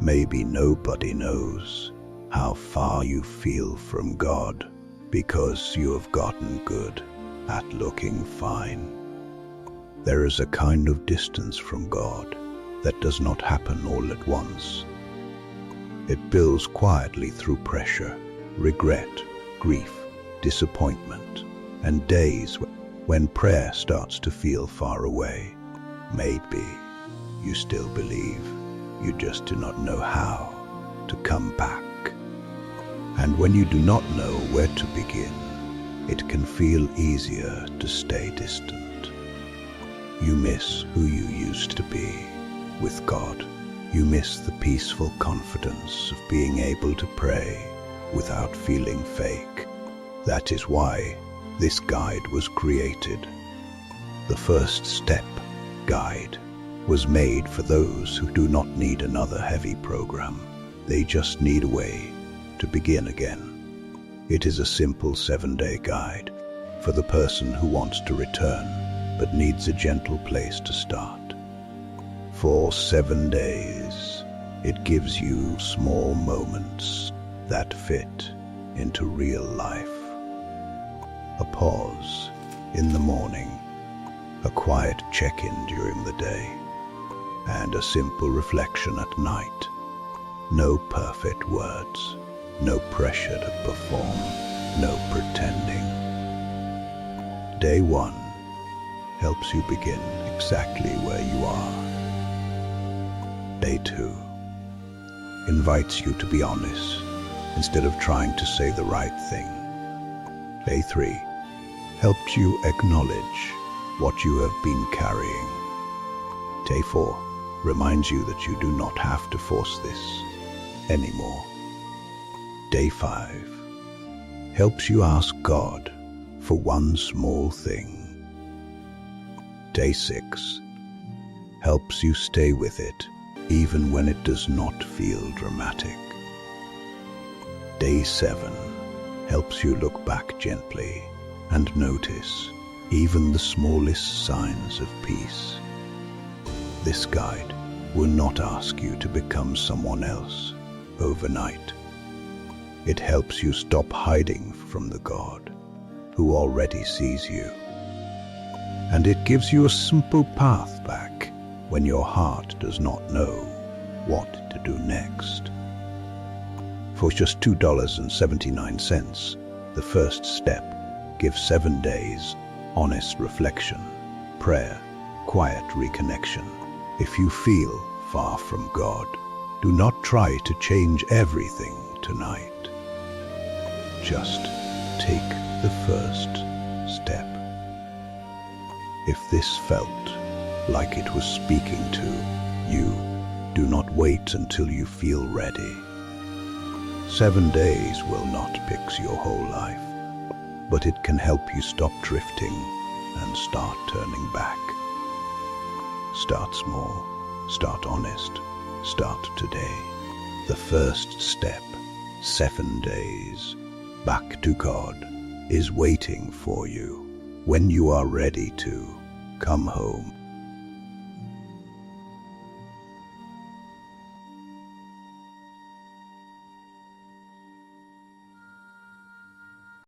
Maybe nobody knows how far you feel from God because you have gotten good at looking fine. There is a kind of distance from God that does not happen all at once. It builds quietly through pressure, regret, grief, disappointment, and days when prayer starts to feel far away. Maybe you still believe, you just do not know how to come back. And when you do not know where to begin, it can feel easier to stay distant. You miss who you used to be with God. You miss the peaceful confidence of being able to pray without feeling fake. That is why this guide was created. The First Step guide was made for those who do not need another heavy program. They just need a way to begin again. It is a simple 7-day guide for the person who wants to return but needs a gentle place to start. For 7 days, it gives you small moments that fit into real life. A pause in the morning, a quiet check-in during the day, and a simple reflection at night. No perfect words, no pressure to perform, no pretending. Day 1 helps you begin exactly where you are. Day 2 invites you to be honest instead of trying to say the right thing. Day 3 helps you acknowledge what you have been carrying. Day 4 reminds you that you do not have to force this anymore. Day 5 helps you ask God for one small thing. Day 6 helps you stay with it even when it does not feel dramatic. Day 7 helps you look back gently and notice even the smallest signs of peace. This guide will not ask you to become someone else overnight. It helps you stop hiding from the God who already sees you. And it gives you a simple path back when your heart does not know what to do next. For just $2.79, the First Step gives 7 days honest reflection, prayer, quiet reconnection. If you feel far from God, do not try to change everything tonight. Just take the first step. If this felt like it was speaking to you, do not wait until you feel ready. 7 days will not fix your whole life, but it can help you stop drifting and start turning back. Start small, start honest, start today. The first step, 7 days back to God, is waiting for you when you are ready to come home.